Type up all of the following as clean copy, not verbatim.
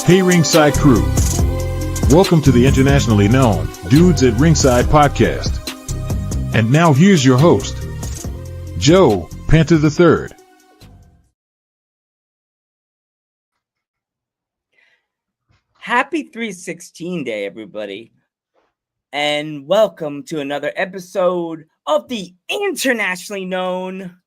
Hey Ringside crew, welcome to the internationally known Dudes at Ringside podcast. And now here's your host, Joe Panther III. Happy 316 Day, everybody. And welcome to another episode of the internationally known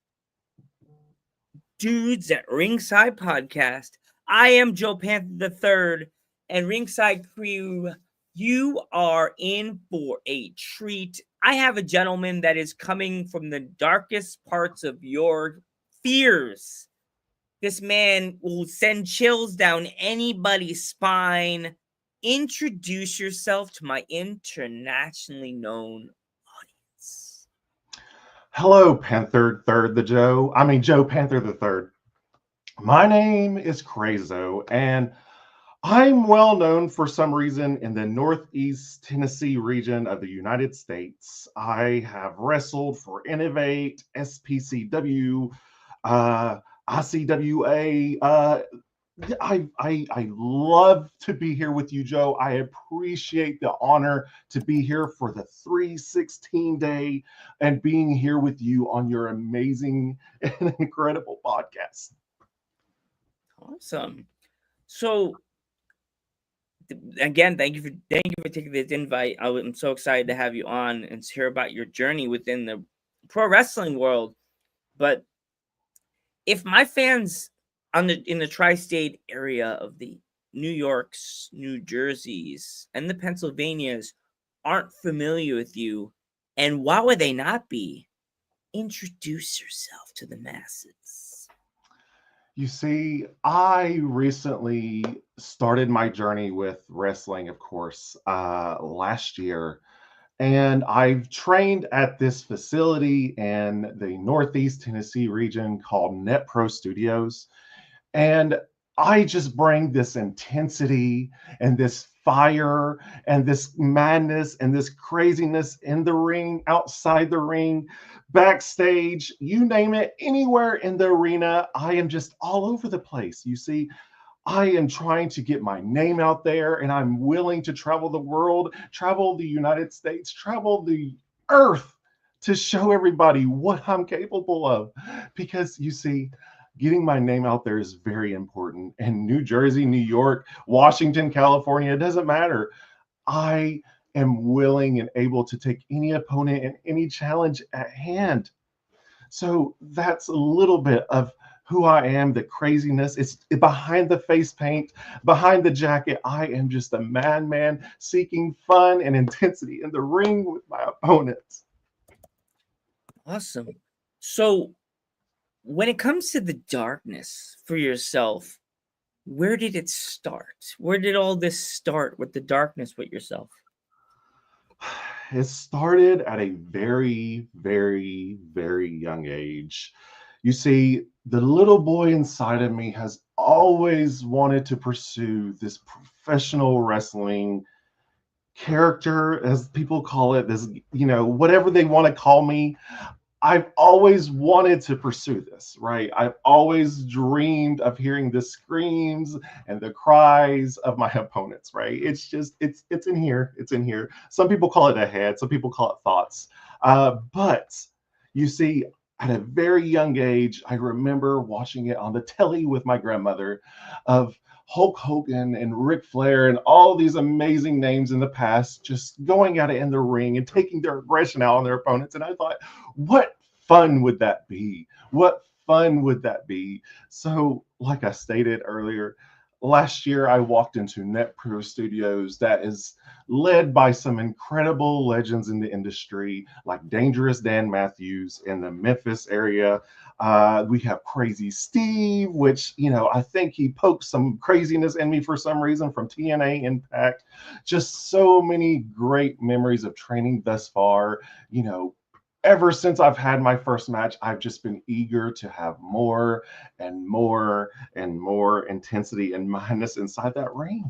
Dudes at Ringside podcast. I am Joe Panther III, and Ringside crew, you are in for a treat. I have a gentleman that is coming from the darkest parts of your fears. This man will send chills down anybody's spine. Introduce yourself to my internationally known audience. Hello, Panther Third, Joe Panther the Third. My name is CRAZO, and I'm well known for some reason in the Northeast Tennessee region of the United States. I have wrestled for Innovate, SPCW, ICWA. I love to be here with you, Joe. I appreciate the honor to be here for the 316 day and being here with you on your amazing and incredible podcast. Awesome. So again, thank you for taking this invite. I'm so excited to have you on and to hear about your journey within the pro wrestling world. But if my fans in the tri-state area of the New Yorks, New Jerseys, and the Pennsylvanias aren't familiar with you, and why would they not be? Introduce yourself to the masses. You see, I recently started my journey with wrestling, of course, last year. And I've trained at this facility in the Northeast Tennessee region called Net Pro Studios. And I just bring this intensity and this fire and this madness and this craziness in the ring, outside the ring, backstage, you name it, anywhere in the arena. I am just all over the place. You see, I am trying to get my name out there, and I'm willing to travel the world, travel the United States, travel the earth to show everybody what I'm capable of. Because you see, getting my name out there is very important. And New Jersey, New York, Washington, California, it doesn't matter. I am willing and able to take any opponent and any challenge at hand. So that's a little bit of who I am, the craziness. It's behind the face paint, behind the jacket. I am just a madman seeking fun and intensity in the ring with my opponents. Awesome. So when it comes to the darkness for yourself, where did it start? Where did all this start with the darkness with yourself? It started at a very, very, very young age. You see, the little boy inside of me has always wanted to pursue this professional wrestling character, as people call it, this, whatever they want to call me. I've always wanted to pursue this, right? I've always dreamed of hearing the screams and the cries of my opponents, right? It's just, it's in here. It's in here. Some people call it a head. Some people call it thoughts. But you see, at a very young age, I remember watching it on the telly with my grandmother of Hulk Hogan and Ric Flair and all these amazing names in the past just going at it in the ring and taking their aggression out on their opponents. And I thought, what fun would that be? What fun would that be? So, like I stated earlier, last year I walked into Net Pro Studios that is led by some incredible legends in the industry, like Dangerous Dan Matthews in the Memphis area. We have Crazy Steve, which, I think he poked some craziness in me for some reason from TNA Impact. Just so many great memories of training thus far. Ever since I've had my first match, I've just been eager to have more and more and more intensity and madness inside that ring.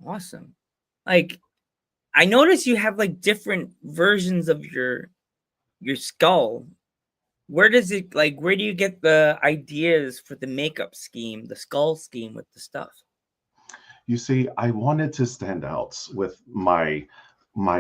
Awesome. Like, I noticed you have like different versions of your skull. Where does it like? Where do you get the ideas for the makeup scheme, the skull scheme with the stuff? You see, I wanted to stand out with my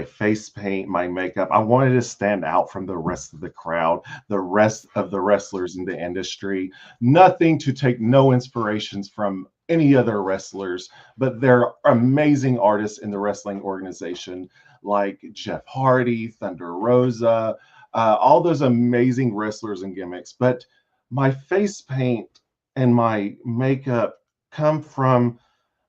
face paint, my makeup. I wanted to stand out from the rest of the crowd, the rest of the wrestlers in the industry. Nothing to take no inspirations from any other wrestlers, but there are amazing artists in the wrestling organization like Jeff Hardy, Thunder Rosa, all those amazing wrestlers and gimmicks. But my face paint and my makeup come from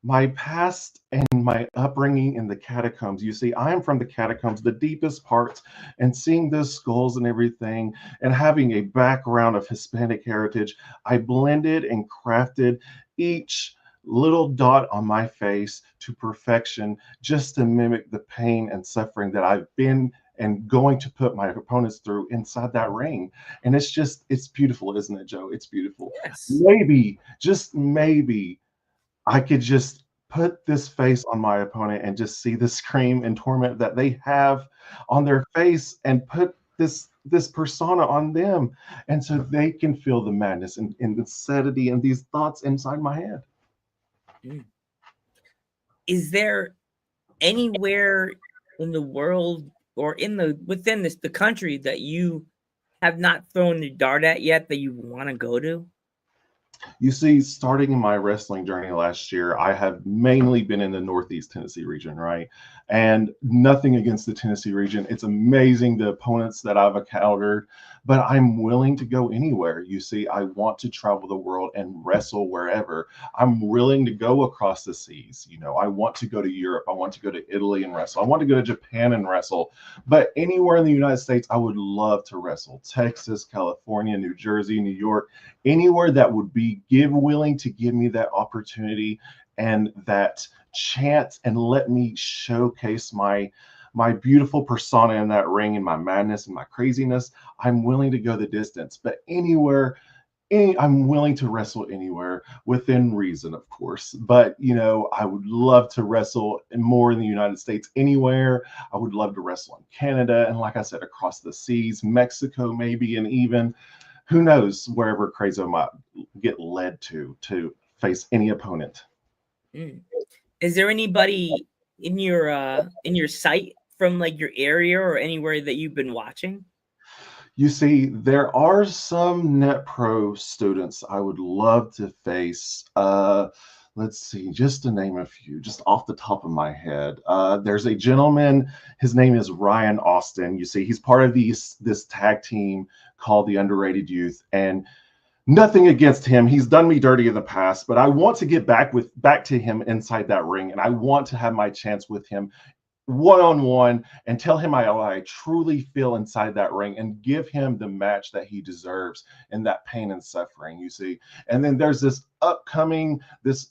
my past and my upbringing in the catacombs. You see, I am from the catacombs, the deepest parts, and seeing those skulls and everything, and having a background of Hispanic heritage, I blended and crafted each little dot on my face to perfection just to mimic the pain and suffering that I've been and going to put my opponents through inside that ring. And it's beautiful, isn't it, Joe? It's beautiful. Yes. Maybe, just maybe, I could just put this face on my opponent and just see the scream and torment that they have on their face and put this persona on them, and so they can feel the madness and the sedity and these thoughts inside my head. Mm. Is there anywhere in the world or in the within the country that you have not thrown the dart at yet that you want to go to? You see, starting in my wrestling journey last year, I have mainly been in the Northeast Tennessee region, right? And nothing against the Tennessee region. It's amazing the opponents that I've encountered, but I'm willing to go anywhere. You see, I want to travel the world and wrestle wherever. I'm willing to go across the seas. You know, I want to go to Europe. I want to go to Italy and wrestle. I want to go to Japan and wrestle. But anywhere in the United States, I would love to wrestle. Texas, California, New Jersey, New York, anywhere that would be willing to give me that opportunity and that chance and let me showcase my beautiful persona in that ring and my madness and my craziness. I'm willing to go the distance, but anywhere, I'm willing to wrestle anywhere within reason, of course. But you know, I would love to wrestle more in the United States anywhere. I would love to wrestle in Canada, and like I said, across the seas, Mexico maybe, and even who knows wherever CRAZO might get led to face any opponent. Mm. Is there anybody in your site from like your area or anywhere that you've been watching? You see, there are some Net Pro students I would love to face. Let's see, just to name a few, just off the top of my head. There's a gentleman, his name is Ryan Austin. You see, he's part of this tag team called the Underrated Youth, and nothing against him. He's done me dirty in the past, but I want to get back to him inside that ring, and I want to have my chance with him one-on-one and tell him how I truly feel inside that ring and give him the match that he deserves in that pain and suffering, you see. And then there's this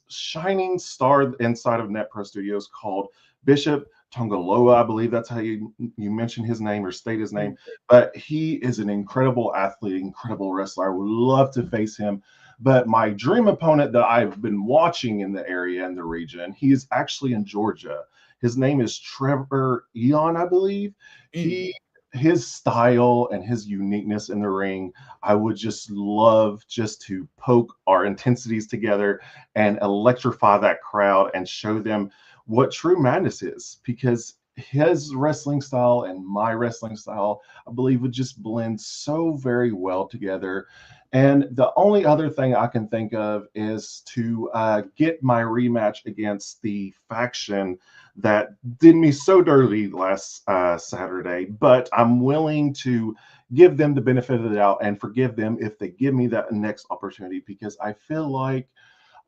shining star inside of Net Pro Studios called Bishop Tongaloa. I believe that's how you mention his name or state his name. But he is an incredible athlete, incredible wrestler. I would love to face him. But my dream opponent that I've been watching in the area and the region, he is actually in Georgia. His name is Trevor Eon, I believe. His style and his uniqueness in the ring, I would just love just to poke our intensities together and electrify that crowd and show them what true madness is, because his wrestling style and my wrestling style, I believe, would just blend so very well together. And the only other thing I can think of is to get my rematch against the faction that did me so dirty last Saturday. But I'm willing to give them the benefit of the doubt and forgive them if they give me that next opportunity, because I feel like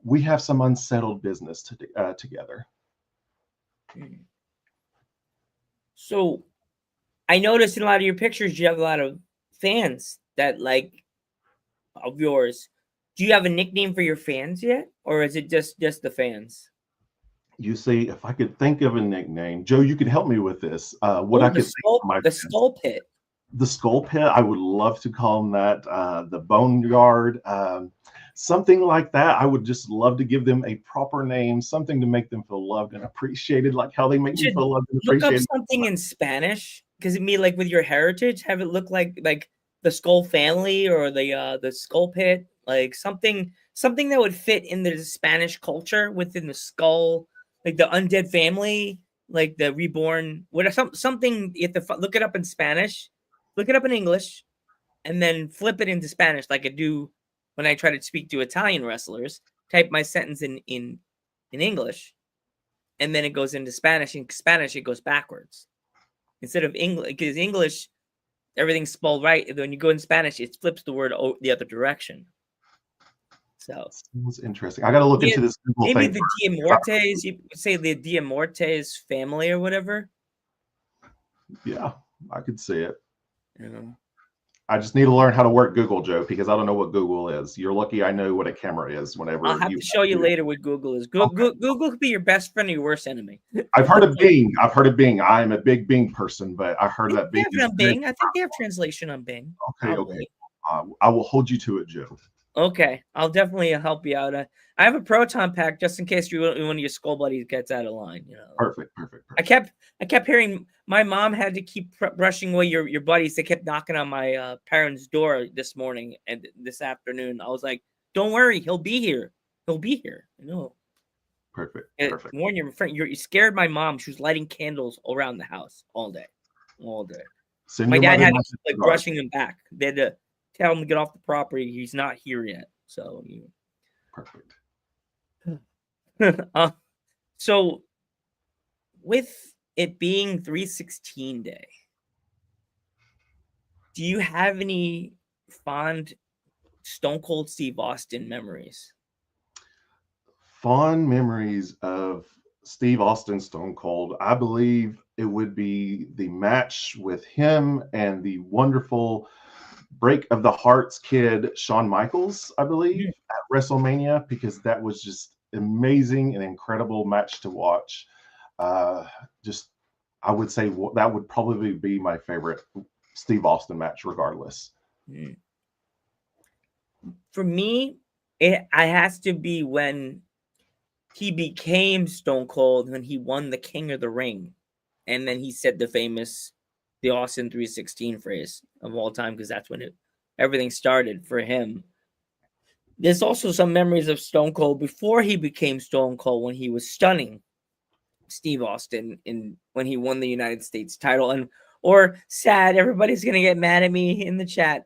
we have some unsettled business together. So I noticed in a lot of your pictures you have a lot of fans that like of yours. Do you have a nickname for your fans yet, or is it just the fans? You see, if I could think of a nickname, Joe, you could help me with this. What Oh, I could think of the skull pit. The skull pit, I would love to call them that. The boneyard, something like that. I would just love to give them a proper name, something to make them feel loved and appreciated, like how they make me feel loved and Look up appreciated. something in Spanish, because it mean like with your heritage, have it look like the Skull family or the Skull Pit, like something that would fit in the Spanish culture within the Skull, like the undead family, like the reborn. What something you have to look it up in Spanish, look it up in English, and then flip it into Spanish, like I do when I try to speak to Italian wrestlers. Type my sentence in English, and then it goes into Spanish. In Spanish, it goes backwards instead of English, because English everything's spelled right. When you go in Spanish, it flips the word the other direction. So It's interesting. I got to look into this Google maybe thing. the Dia Mortes, you say the Dia Mortes family or whatever. Yeah, I could see it. You know. I just need to learn how to work Google, Joe, because I don't know what Google is. You're lucky I know what a camera is. Whenever I'll have to show you later what Google is. Google could be your best friend or your worst enemy. I've heard of Bing. I am a big Bing person, but I heard that Bing is on Bing. I think they have translation on Bing. Okay, probably. Okay. I will hold you to it, Joe. Okay, I'll definitely help you out. I have a proton pack just in case one of your skull buddies gets out of line. You know. Perfect. I kept hearing my mom had to keep brushing away your buddies. They kept knocking on my parents' door this morning and this afternoon. I was like, "Don't worry, he'll be here. He'll be here." You know. Perfect. Warn your friend. You scared my mom. She was lighting candles around the house all day. My dad had to brushing him back. They had to tell him to get off the property. He's not here yet. So perfect. So with it being 316 day, do you have any fond Stone Cold Steve Austin memories? Fond memories of Steve Austin Stone Cold. I believe it would be the match with him and the wonderful Break of the Hearts kid Shawn Michaels, I believe, at WrestleMania, because that was just amazing and incredible match to watch. I would say that would probably be my favorite Steve Austin match, regardless. For me, it has to be when he became Stone Cold, when he won the King of the Ring, and then he said the Austin 316 phrase of all time, because that's when everything started for him. There's also some memories of Stone Cold before he became Stone Cold, when he was stunning Steve Austin when he won the United States title, or sad, everybody's gonna get mad at me in the chat,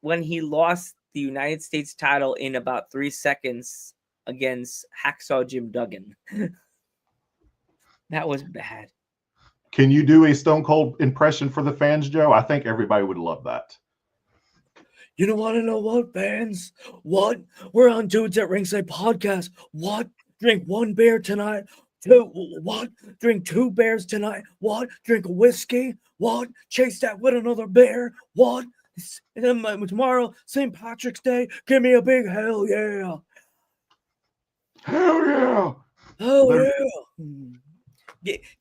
when he lost the United States title in about 3 seconds against Hacksaw Jim Duggan. That was bad. Can you do a Stone Cold impression for the fans, Joe? I think everybody would love that. You don't want to know what, fans? What? We're on Dudes at Ringside podcast. What? Drink 1 beer tonight. 2. What? Drink 2 beers tonight. What? Drink a whiskey. What? Chase that with another beer. What? Tomorrow, St. Patrick's Day. Give me a big hell yeah. Hell yeah. Hell yeah.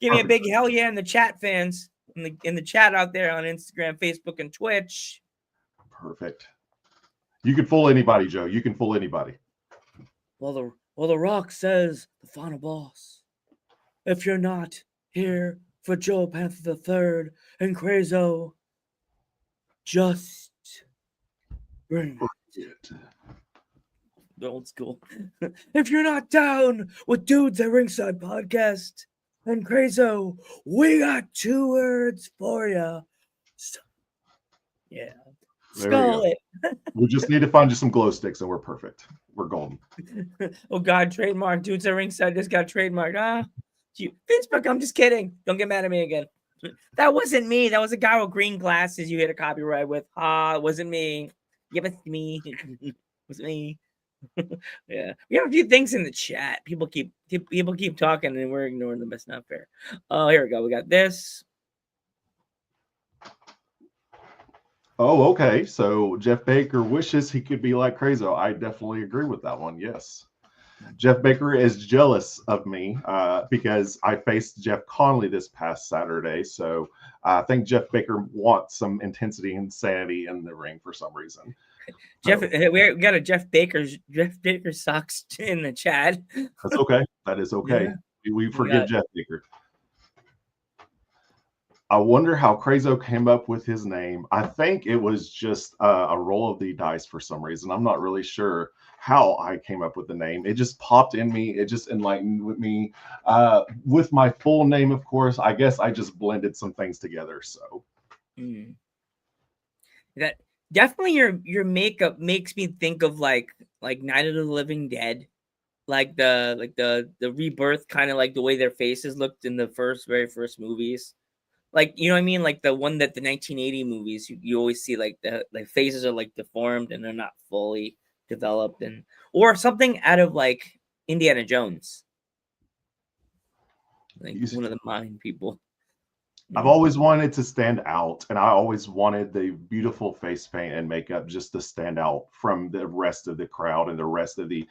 Give me a big hell yeah in the chat, fans. In the chat out there on Instagram, Facebook, and Twitch. Perfect. You can fool anybody, Joe. You can fool anybody. Well, the Rock says, the final boss, if you're not here for Joe Panther III and CRAZO, just bring it. The old school. If you're not down with Dudes at Ringside podcast and CRAZO, we got 2 words for you. Yeah. Skull it. We just need to find you some glow sticks and we're perfect. We're golden. Oh God, trademark. Dudes at Ringside just got trademarked. Facebook, I'm just kidding. Don't get mad at me again. That wasn't me. That was a guy with green glasses you hit a copyright with. It wasn't me. Yeah, it was me. It was me. Yeah. We have a few things in the chat. People keep talking and we're ignoring them. It's not fair. Oh, here we go. We got this. Oh, okay. So Jeff Baker wishes he could be like CRAZO. I definitely agree with that one. Yes. Jeff Baker is jealous of me because I faced Jeff Conley this past Saturday. So I think Jeff Baker wants some intensity and sanity in the ring for some reason. We got a Jeff Baker sucks in the chat. That's okay. That is okay. Yeah. We forgive Jeff Baker. I wonder how CRAZO came up with his name. I think it was just a roll of the dice for some reason. I'm not really sure how I came up with the name. It just popped in me. It just enlightened with me. With my full name, of course, I guess I just blended some things together. So that definitely your makeup makes me think of like Night of the Living Dead, like the rebirth, kind of like the way their faces looked in the very first movies. Like, you know what I mean? Like the one that the 1980 movies, you always see like the faces are like deformed and they're not fully developed, and or something out of like Indiana Jones, like you, one of the mind people. I've always wanted to stand out, and I always wanted the beautiful face paint and makeup just to stand out from the rest of the crowd and the rest of the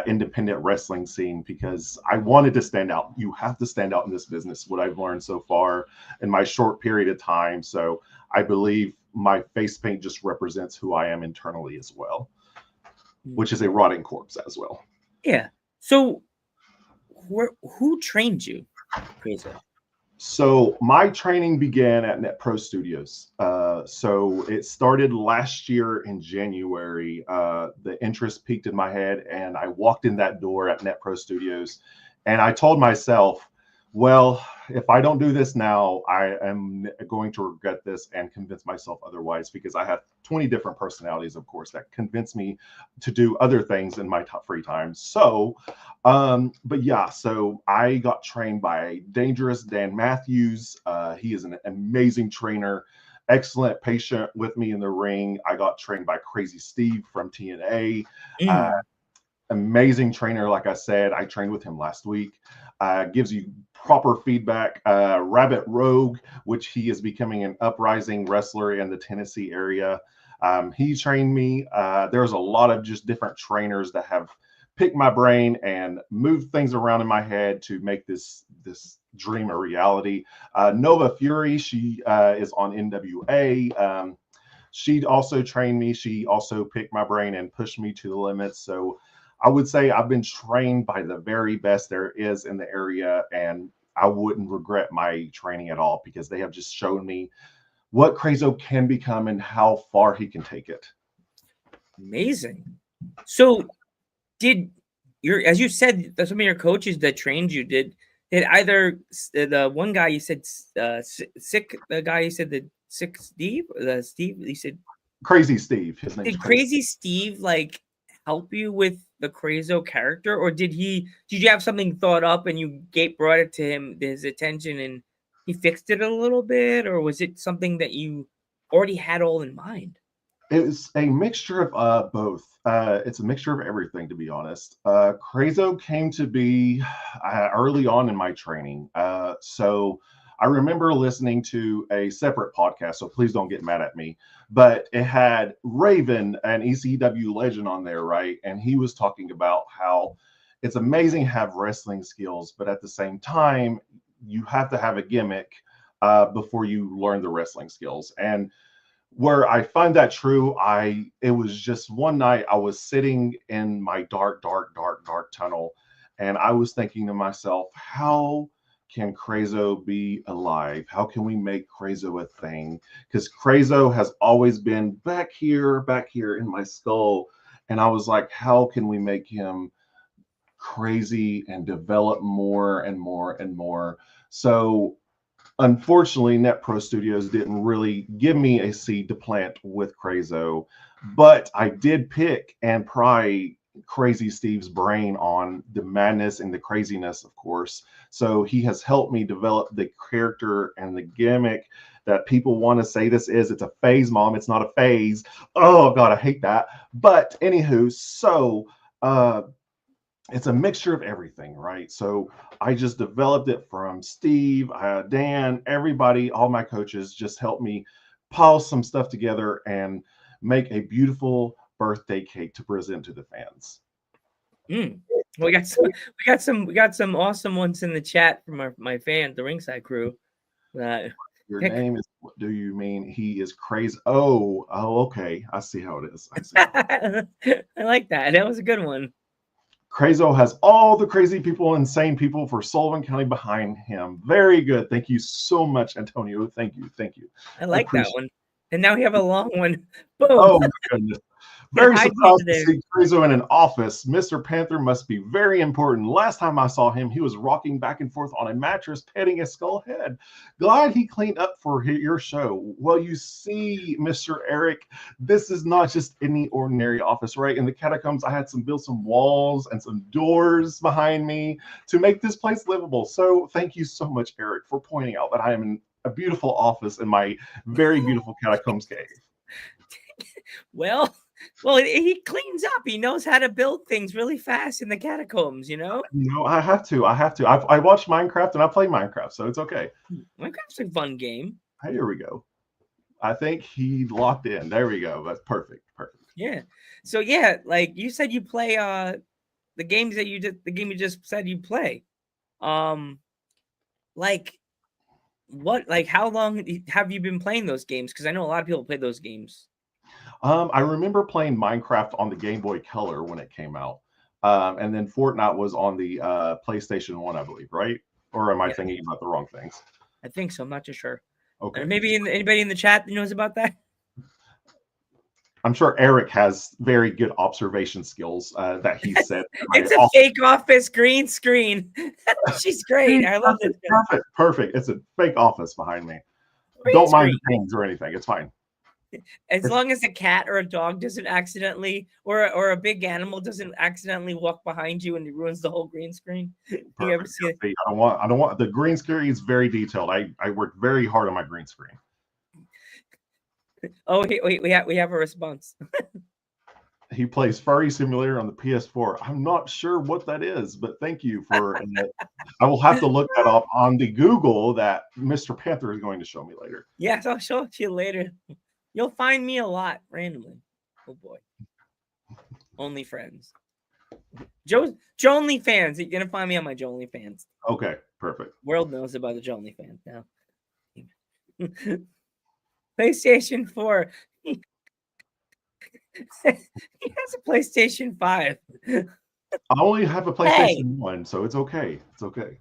independent wrestling scene because I wanted to stand out. You have to stand out in this business, what I've learned so far in my short period of time. So I believe my face paint just represents who I am internally as well, which is a rotting corpse as well. Yeah. So, who trained you, CRAZO? So my training began at Net Pro Studios. So it started last year in January. The interest peaked in my head, and I walked in that door at Net Pro Studios, and I told myself, well, if I don't do this now, I am going to regret this and convince myself otherwise because I have 20 different personalities, of course, that convince me to do other things in my free time. So, but yeah, so I got trained by Dangerous Dan Matthews. He is an amazing trainer, excellent patient with me in the ring. I got trained by Crazy Steve from TNA. Amazing trainer, like I said. I trained with him last week. Gives you proper feedback. Rabbit Rogue, which he is becoming an uprising wrestler in the Tennessee area. He trained me. There's a lot of just different trainers that have picked my brain and moved things around in my head to make this dream a reality. Nova Fury, she is on NWA. She also trained me. She also picked my brain and pushed me to the limits. So I would say I've been trained by the very best there is in the area, and I wouldn't regret my training at all because they have just shown me what CRAZO can become and how far he can take it. Amazing. So, did as you said, some of your coaches that trained you did either the one guy you said sick, the guy you said the sick Steve, you said Crazy Steve, his name's did Crazy Steve like help you with the CRAZO character, or did you have something thought up and you brought it to his attention and he fixed it a little bit, or was it something that you already had all in mind? It's a mixture of both. It's a mixture of everything, to be honest. CRAZO came to be early on in my training. So I remember listening to a separate podcast, so please don't get mad at me. But it had Raven, an ECW legend, on there, right? And he was talking about how it's amazing to have wrestling skills, but at the same time, you have to have a gimmick before you learn the wrestling skills. And where I find that true, it was just one night I was sitting in my dark tunnel, and I was thinking to myself, how can CRAZO be alive? How can we make CRAZO a thing? Because CRAZO has always been back here in my skull. And I was like, how can we make him crazy and develop more and more and more? So unfortunately, Net Pro Studios didn't really give me a seed to plant with CRAZO, but I did pick and pry Crazy Steve's brain on the madness and the craziness, of course. So he has helped me develop the character and the gimmick that people want to say this is. It's a phase, Mom. It's not a phase. Oh, God, I hate that. But anywho, so it's a mixture of everything, right? So I just developed it from Steve, Dan, everybody, all my coaches just helped me pile some stuff together and make a beautiful birthday cake to present to the fans. We got some awesome ones in the chat from my fans, the Ringside crew. Your name is, what do you mean? He is crazy. Oh, okay. I see how it is. I see. I like that. That was a good one. CRAZO has all the crazy people, insane people for Sullivan County behind him. Very good. Thank you so much, Antonio. Thank you. Thank you. I I like that appreciate one. And now we have a long one. Boom. Oh my goodness. Can Very hide you surprised to there. see CRAZO in an office. Mr. Panther must be very important. Last time I saw him, he was rocking back and forth on a mattress, petting a skull head. Glad he cleaned up for your show. Well, you see, Mr. Eric, this is not just any ordinary office, right? In the catacombs, I had built some walls and some doors behind me to make this place livable. So thank you so much, Eric, for pointing out that I am in a beautiful office in my very beautiful catacombs cave. Well, he cleans up. He knows how to build things really fast in the catacombs, you know? I have to. I watched Minecraft and I play Minecraft, so it's okay. Minecraft's a fun game. Here we go. I think he locked in. There we go. That's perfect. Perfect. Yeah. So yeah, like you said you play the game you just said you play. Like how long have you been playing those games? Because I know a lot of people play those games. I remember playing Minecraft on the Game Boy Color when it came out. And then Fortnite was on the PlayStation 1, I believe, right? Or am I thinking about the wrong things? I think so. I'm not too sure. Okay. Maybe anybody in the chat knows about that? I'm sure Eric has very good observation skills that he said. It's a fake office green screen. She's great. I love this. Perfect. It's a fake office behind me. Green Don't mind screen. the paintings or anything. It's fine. As long as a cat or a dog doesn't accidentally, or a big animal doesn't accidentally walk behind you and it ruins the whole green screen. You ever see it? I don't want the green screen is very detailed. I worked very hard on my green screen. Oh, wait, we have a response. He plays Furry Simulator on the PS4. I'm not sure what that is, but thank you for it. I will have to look that up on the Google that Mr. Panther is going to show me later. Yes, I'll show it to you later. You'll find me a lot randomly. Oh boy. Only friends. Joe OnlyFans. You're gonna find me on my Joe OnlyFans. Okay, perfect. World knows about the Joe OnlyFans now. PlayStation 4. He has a PlayStation 5. I only have a PlayStation 1, so it's okay. It's okay.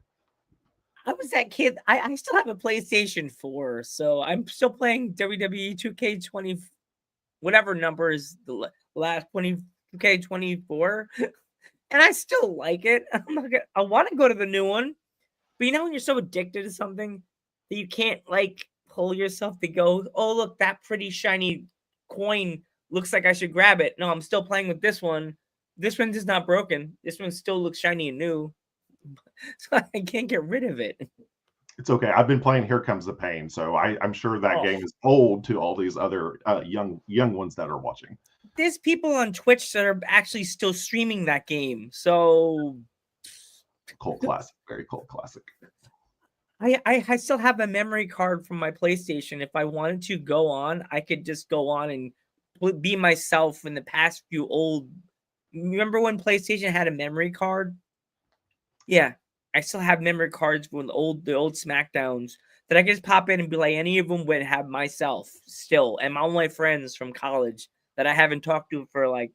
I was that kid. I still have a PlayStation 4, so I'm still playing WWE 2K20, whatever number is the last 2K24, and I still like it. I want to go to the new one, but you know when you're so addicted to something that you can't like pull yourself to go, oh look, that pretty shiny coin looks like I should grab it. No, I'm still playing with this one. This one is not broken. This one still looks shiny and new. So I can't get rid of it. It's okay. I've been playing Here Comes the Pain, so I'm sure that game is old to all these other young ones that are watching. There's people on Twitch that are actually still streaming that game. So cult classic, very cult classic. I still have a memory card from my PlayStation. If I wanted to go on, I could just go on and be myself in the past few old. Remember when PlayStation had a memory card? Yeah, I still have memory cards from the old SmackDowns that I can just pop in and be like, any of them would have myself still, and all my friends from college that I haven't talked to for like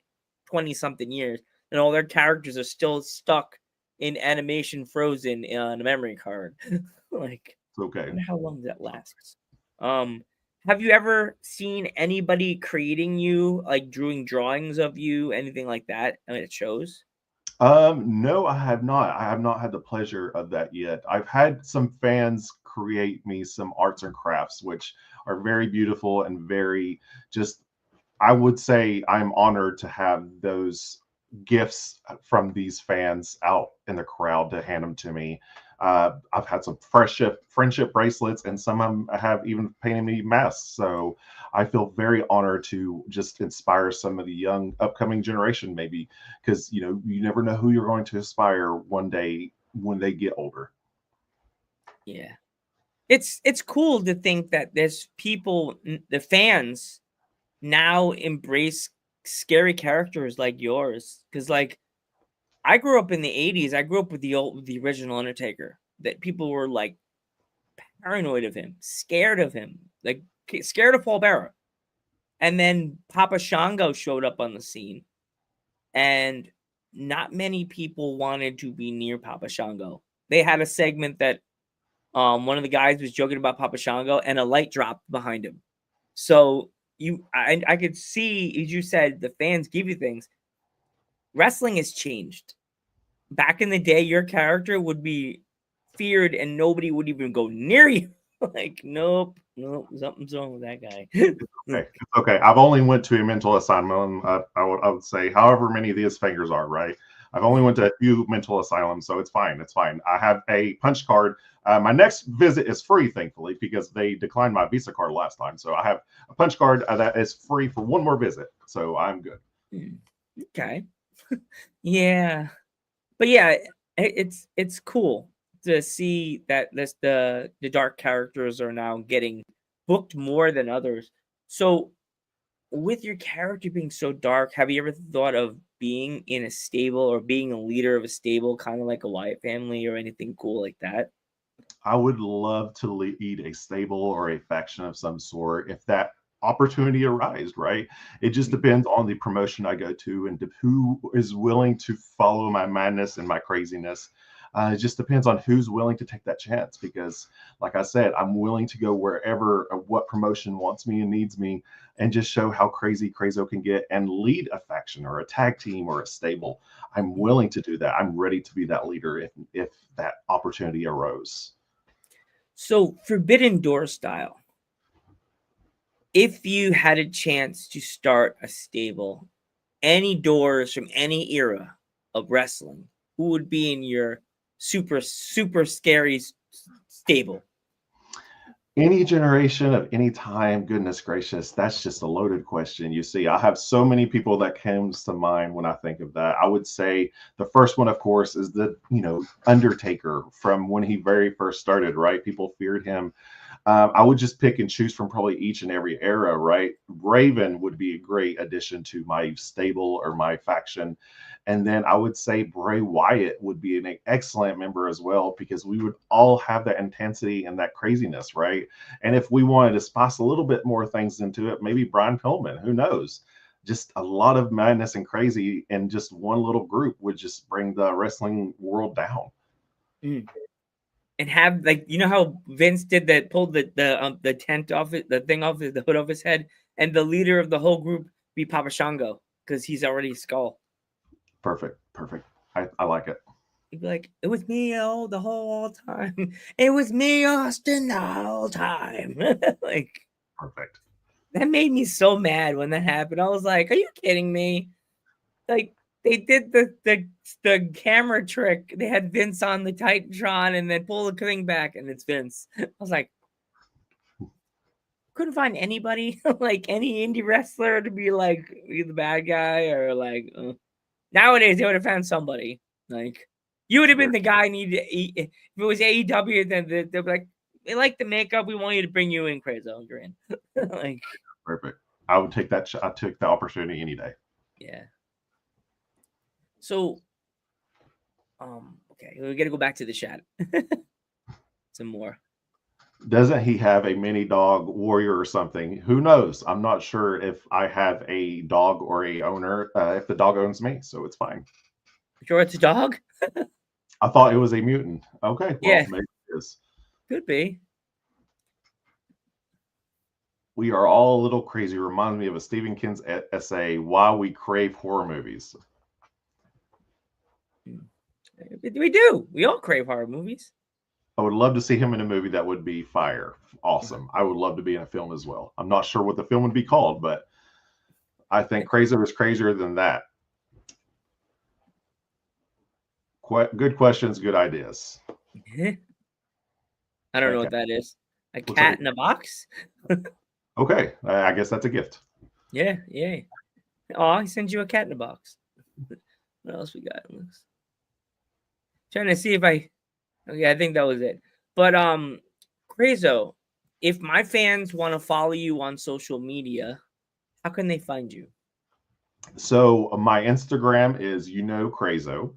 20 something years, and all their characters are still stuck in animation frozen on a memory card. Like, it's okay. I wonder how long that lasts. Have you ever seen anybody creating you, like drawings of you, anything like that? I mean, it shows. No, I have not. I have not had the pleasure of that yet. I've had some fans create me some arts and crafts, which are very beautiful and very just, I would say I'm honored to have those gifts from these fans out in the crowd to hand them to me. I've had some friendship bracelets, and some of them have even painted me masks. So I feel very honored to just inspire some of the young upcoming generation, maybe, because you never know who you're going to inspire one day when they get older. Yeah, it's cool to think that there's people, the fans, now embrace scary characters like yours, because like I grew up in the 80s. I grew up with the original Undertaker, that people were like paranoid of him, scared of him, like scared of Paul Bearer. And then Papa Shango showed up on the scene, and not many people wanted to be near Papa Shango. They had a segment that one of the guys was joking about Papa Shango, and a light dropped behind him. So I could see, as you said, the fans give you things. Wrestling has changed. Back in the day, your character would be feared, and nobody would even go near you. Like, nope, something's wrong with that guy. Okay, it's okay. I've only went to a mental asylum. I would say however many of these fingers are, right? I've only went to a few mental asylums, so it's fine. It's fine. I have a punch card. My next visit is free, thankfully, because they declined my Visa card last time. So I have a punch card that is free for one more visit. So I'm good. Okay. Yeah. But yeah, it's cool to see that the dark characters are now getting booked more than others. So with your character being so dark, have you ever thought of being in a stable or being a leader of a stable, kind of like a Wyatt family or anything cool like that? I would love to lead a stable or a faction of some sort if that opportunity arises, right? It just depends on the promotion I go to and who is willing to follow my madness and my craziness. It just depends on who's willing to take that chance because, like I said, I'm willing to go wherever what promotion wants me and needs me and just show how crazy CRAZO can get and lead a faction or a tag team or a stable. I'm willing to do that. I'm ready to be that leader if that opportunity arose. So Forbidden Door style, if you had a chance to start a stable, any doors from any era of wrestling, who would be in your super scary stable? Any generation of any time, goodness gracious, that's just a loaded question. You see, I have so many people that comes to mind when I think of that. I would say the first one, of course, is the Undertaker from when he very first started. Right, people feared him. I would just pick and choose from probably each and every era, right? Raven would be a great addition to my stable or my faction. And then I would say Bray Wyatt would be an excellent member as well, because we would all have that intensity and that craziness, right? And if we wanted to spice a little bit more things into it, maybe Brian Pillman, who knows? Just a lot of madness and crazy in just one little group would just bring the wrestling world down. And have, like, you know how Vince did that, pulled the tent off it, the thing off the hood of his head, and the leader of the whole group be Papa Shango because he's already Skull. Perfect. I like it. He'd be like, "It was me the whole time. It was me, Austin, the whole time." Like, Perfect. that made me so mad when that happened. I was like, "Are you kidding me?" Like, they did the camera trick. They had Vince on the Titantron and then pull the thing back, and it's Vince. I was like, couldn't find anybody like any indie wrestler to be like the bad guy or like. Nowadays they would have found somebody. Like, you would have been the guy needed to eat. If it was AEW, then they'd be like, "We like the makeup. We want you to bring you in, CRAZO. You're in." Like, perfect. I would take that. I took the opportunity any day. yeah. So, okay, we got to go back to the chat. Some more. Doesn't he have a mini dog warrior or something? Who knows? I'm not sure if I have a dog or a owner. If the dog owns me, so it's fine. Sure, it's a dog. I thought it was a mutant. Okay, well, Yeah, maybe it is. could be. We are all a little crazy. Reminds me of a Stephen King's essay, "Why We Crave Horror Movies." We do. We all crave horror movies. I would love to see him in a movie that would be fire. Awesome. I would love to be in a film as well. I'm not sure what the film would be called, but I think CRAZO is crazier than that. Good questions, good ideas. I don't know what that is. A cat in a box? Okay, I guess that's a gift. Yeah. Oh, he sends you a cat in a box. What else we got? Trying to see if I think that was it. But CRAZO, if my fans want to follow you on social media, how can they find you? So my Instagram is CRAZO.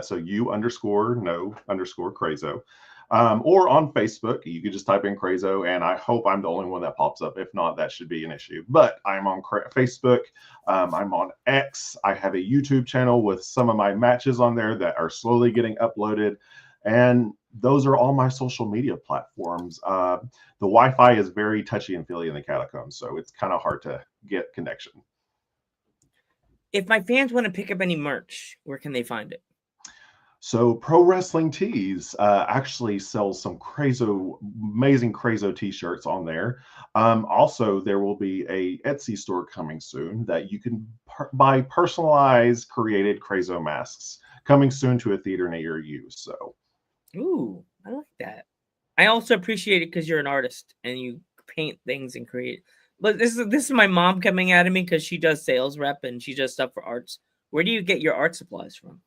So you_know_CRAZO. or on Facebook. You can just type in CRAZO, and I hope I'm the only one that pops up. If not, that should be an issue. But I'm on Facebook. I'm on X. I have a YouTube channel with some of my matches on there that are slowly getting uploaded. And those are all my social media platforms. The Wi-Fi is very touchy and feely in the catacombs, so it's kind of hard to get connection. If my fans want to pick up any merch, where can they find it? So Pro Wrestling Tees actually sells some amazing CRAZO t-shirts on there. Also, there will be a Etsy store coming soon that you can buy personalized, created CRAZO masks coming soon to a theater near you. So, ooh, I like that. I also appreciate it because you're an artist and you paint things and create. But this is my mom coming at me because she does sales rep and she does stuff for arts. Where do you get your art supplies from?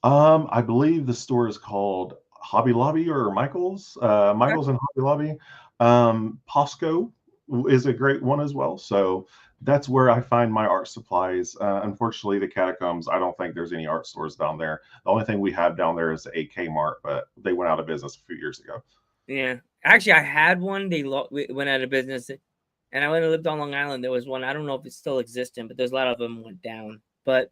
I believe the store is called Hobby Lobby or Michael's. Michael's and Hobby Lobby. Posco is a great one as well. So that's where I find my art supplies. Unfortunately, the catacombs, I don't think there's any art stores down there. The only thing we have down there is a Kmart, but they went out of business a few years ago. Yeah, actually, I had one. They went out of business, and I went and lived on Long Island. There was one. I don't know if it's still existing, but there's a lot of them went down. But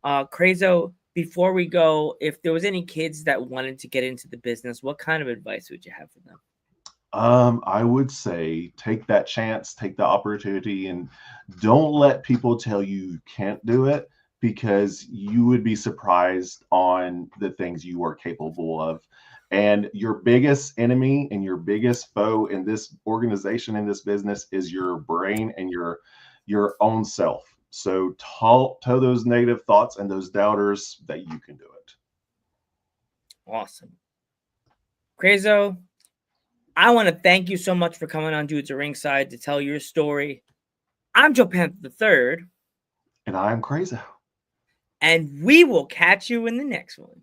CRAZO, before we go, if there was any kids that wanted to get into the business, what kind of advice would you have for them? I would say take that chance, take the opportunity, and don't let people tell you can't do it, because you would be surprised on the things you are capable of. And your biggest enemy and your biggest foe in this organization, in this business, is your brain and your own self. So tell those negative thoughts and those doubters that you can do it. Awesome. CRAZO, I want to thank you so much for coming on Dudes at Ringside to tell your story. I'm Joe Panther III. And I'm CRAZO. And we will catch you in the next one.